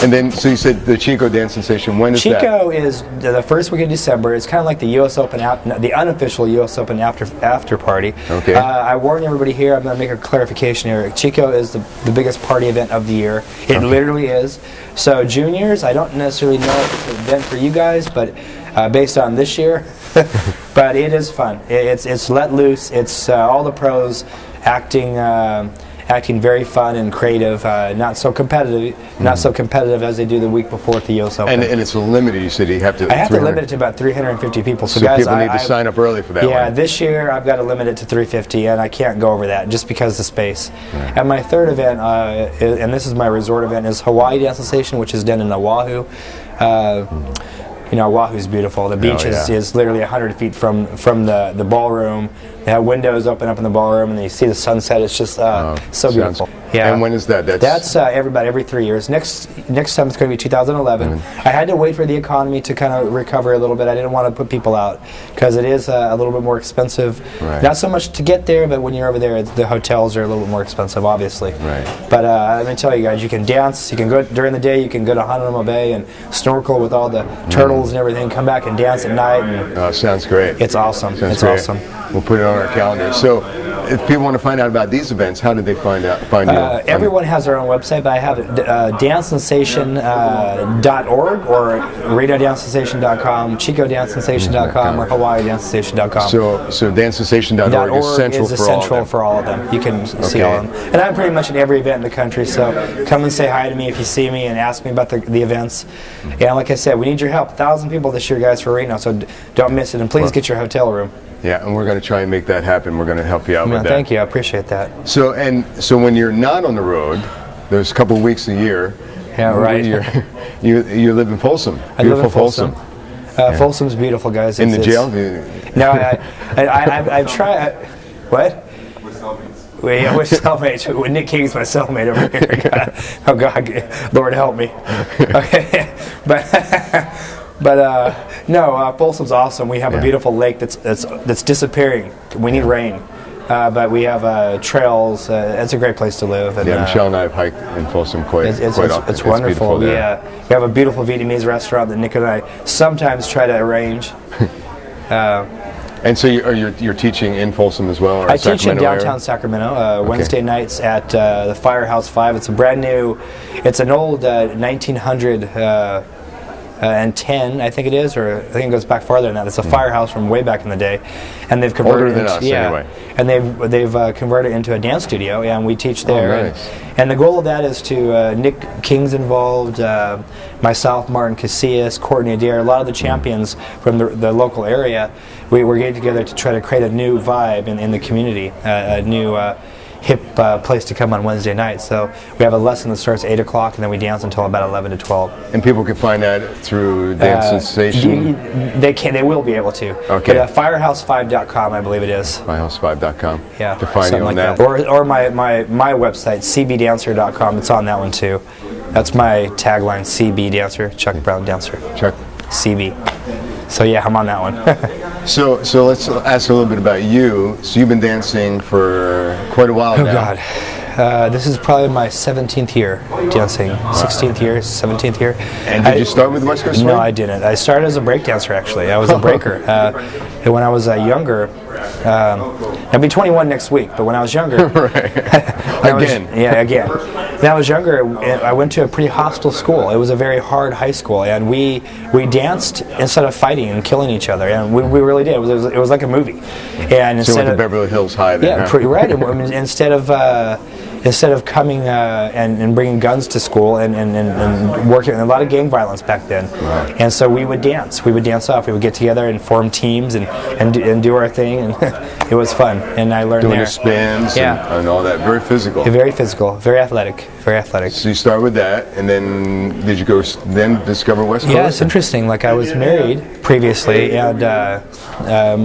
And then, so you said the Chico Dance Sensation. When is that? Chico is the first week of December. It's kind of like the U.S. Open, the unofficial U.S. Open after party. Okay. I warn everybody here. I'm going to make a clarification here. Chico is the biggest party event of the year. It literally is. So juniors, I don't necessarily know if it's an event for you guys, but based on this year, but it is fun. It's let loose. It's all the pros acting very fun and creative, not so competitive as they do the week before at the U.S. Open. And it's limited. You said you have to. I have to limit it to about 350 people. So guys, people need to sign up early for that. Yeah, one. This year I've got to limit it to 350, and I can't go over that just because of the space. Right. And my third event, and this is my resort event, is Hawaii Dance Sensation, which is done in Oahu. You know, Oahu's beautiful. The beach is literally 100 feet from the ballroom. They have windows open up in the ballroom, and you see the sunset. It's just so beautiful. Yeah. And when is that? That's every 3 years. Next time it's going to be 2011. I had to wait for the economy to kind of recover a little bit. I didn't want to put people out because it is a little bit more expensive. Right. Not so much to get there, but when you're over there, the hotels are a little bit more expensive, obviously. Right. But let me tell you guys, you can dance. You can go during the day. You can go to Honolulu Bay and snorkel with all the turtles and everything. Come back and dance at night. And sounds great. It's awesome. It's awesome. We'll put it on our calendar. So, if people want to find out about these events, how did they find you? Everyone has their own website, but I have dancesensation.org or RadioDanceSensation.com, ChicoDanceSensation.com, or HawaiiDanceSensation.com. So DanceSensation.org is central for all of them. You can see all of them. And I'm pretty much at every event in the country, so come and say hi to me if you see me and ask me about the events. And like I said, we need your help. 1,000 people this year, guys, for Reno, so don't miss it. And please get your hotel room. Yeah, and we're going to try and make that happen. We're going to help you out with that. Thank you. I appreciate that. So when you're not on the road, there's a couple of weeks a year. Yeah, right. You live in Folsom. I live in Folsom. Folsom's beautiful, guys. In the jail? No, I've tried. What? We're cellmates. Nick King's my cellmate over here. God. Oh God, Lord help me. Okay, but no, Folsom's awesome. We have a beautiful lake that's disappearing. We need rain, but we have trails. It's a great place to live. And, Michelle and I have hiked in Folsom quite often. It's wonderful. Yeah, we have a beautiful Vietnamese restaurant that Nick and I sometimes try to arrange. And so you're teaching in Folsom as well? Or I teach in downtown area? Sacramento, Wednesday nights at the Firehouse 5. It's a brand new, it's an old 1910, I think it is, or I think it goes back farther than that. It's a firehouse from way back in the day, and they've converted older than us, anyway. And they've converted it into a dance studio, and we teach there. Oh, nice. And the goal of that is to Nick King's involved, myself, Martin Casillas, Courtney Adair, a lot of the champions from the local area. We're getting together to try to create a new vibe in the community, a new hip place to come on Wednesday night. So we have a lesson that starts at 8 o'clock, and then we dance until about 11 to 12. And people can find that through Dance Sensation? They will be able to. Okay. But Firehouse5.com, I believe it is. Firehouse5.com. Yeah. To find you on that. Or my website, cbdancer.com. It's on that one too. That's my tagline, CB Dancer, Chuck Brown Dancer. Chuck. CB. So yeah, I'm on that one. So let's ask a little bit about you. So you've been dancing for quite a while now. Oh God. This is probably my 17th year dancing. 16th year, 17th year. And did you start with West Coast Swing? No, I didn't. I started as a break dancer, actually. I was a breaker. And when I was younger, I'll be 21 next week, but when I was younger... Again. Again. When I was younger, I went to a pretty hostile school. It was a very hard high school, and we danced instead of fighting and killing each other, and we really did. It was like a movie. And so you went to Beverly Hills High then? Yeah, pretty right. Instead of coming and bringing guns to school and working, a lot of gang violence back then. Right. And so we would dance. We would dance off. We would get together and form teams and do our thing, and it was fun. And I learned doing there. the spins and all that. Very physical. Very physical. Very athletic. Very athletic. So you start with that, and then did you go then discover West Coast? Yeah, it's interesting. Like I was married previously, and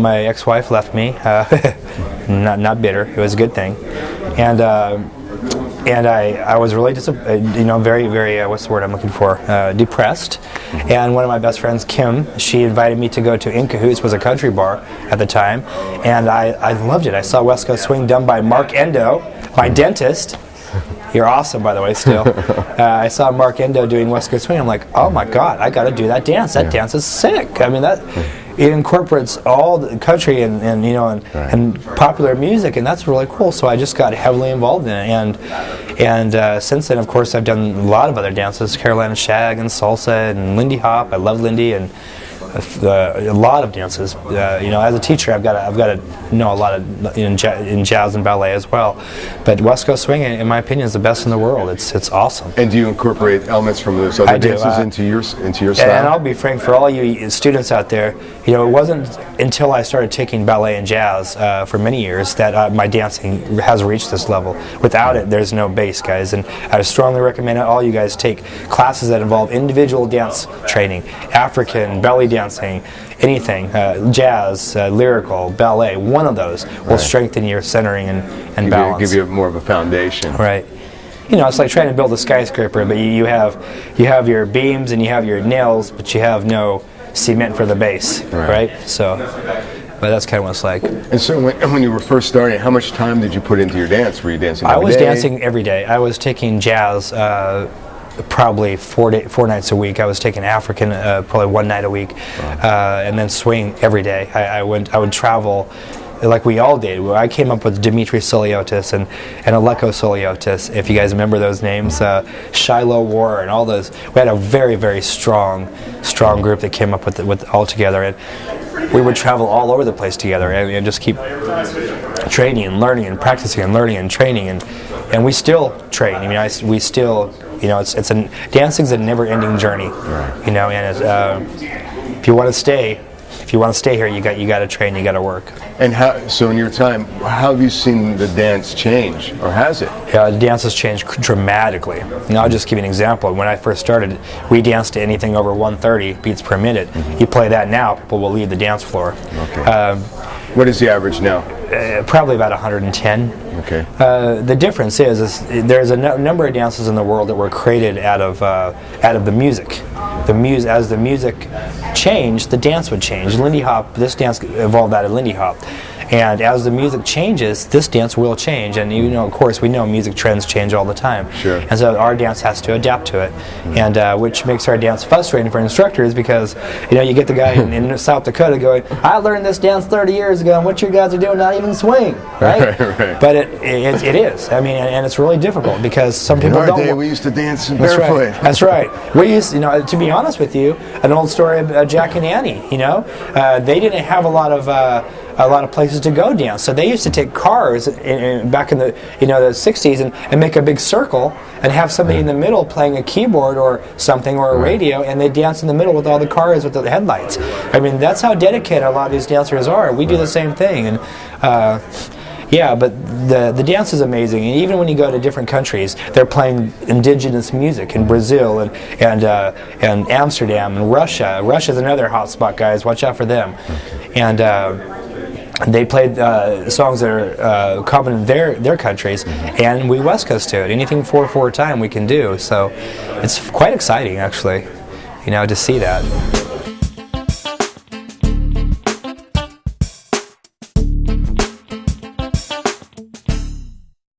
my ex-wife left me. Not bitter. It was a good thing. And I was really very, very, what's the word I'm looking for? Depressed. And one of my best friends, Kim, she invited me to go to In Cahoots, was a country bar at the time, and I loved it. I saw West Coast Swing done by Mark Endo, my dentist. You're awesome, by the way, still. I saw Mark Endo doing West Coast Swing. I'm like, oh my God, I got to do that dance. That dance is sick. I mean, that it incorporates all the country and you know and popular music, and that's really cool. So I just got heavily involved in it, and since then, of course, I've done a lot of other dances, Carolina Shag and salsa and Lindy Hop. I love Lindy and a lot of dances. You know, as a teacher, I've got to know a lot of in jazz and ballet as well. But West Coast Swing, in my opinion, is the best in the world. It's awesome. And do you incorporate elements from those other dances into your style? And I'll be frank, for all you students out there, you know, it wasn't until I started taking ballet and jazz for many years that my dancing has reached this level. Without it, there's no base, guys. And I strongly recommend all you guys take classes that involve individual dance training, African, belly dancing, anything, jazz, lyrical, ballet. One of those will strengthen your centering and balance. Give you more of a foundation. Right. You know, it's like trying to build a skyscraper, but you have your beams and you have your nails, but you have no cement for the base, right? So, but that's kind of what it's like. And so when you were first starting, how much time did you put into your dance? Were you dancing every day? I was dancing every day. I was taking jazz probably 4 nights a week. I was taking African probably 1 night a week, and then swing every day. I would travel like we all did. I came up with Dimitri Soliotis and Aleko Soliotis, if you guys remember those names, Shiloh War and all those. We had a very, very strong group that came up with all together, and we would travel all over the place together and just keep training and learning and practicing and learning and training, and we still train. I mean, we still, you know, dancing's a never-ending journey, you know, and if you want to stay here, you got to train, you got to work. And so in your time, how have you seen the dance change, or has it? Yeah, the dance has changed dramatically. And I'll just give you an example. When I first started, we danced to anything over 130 beats per minute. You play that now, people will leave the dance floor. Okay. What is the average now? Probably about 110. Okay. The difference is there's a number of dances in the world that were created out of the music. As the music changed, the dance would change. Lindy Hop, this dance evolved out of Lindy Hop. And as the music changes, this dance will change. And you know, of course, we know music trends change all the time. Sure. And so our dance has to adapt to it, and which makes our dance frustrating for instructors, because you know, you get the guy in South Dakota going, "I learned this dance 30 years ago, and what you guys are doing, not even swing," right? Right. But it is. I mean, and it's really difficult because some people don't. In our day, we used to dance barefoot. That's right. We used, you know, to be honest with you, an old story of Jack and Annie. You know, they didn't have a lot of places to go dance, so they used to take cars back in the the 60s and make a big circle and have somebody in the middle playing a keyboard or something, or a radio, and they dance in the middle with all the cars with the headlights. I mean, that's how dedicated a lot of these dancers are. We do the same thing, and yeah, but the dance is amazing. And even when you go to different countries, they're playing indigenous music in Brazil and Amsterdam and Russia. Russia's another hot spot, guys. Watch out for them. And they played songs that are common in their countries, and we West Coast to it. Anything 4/4 time we can do. So it's quite exciting, actually, you know, to see that.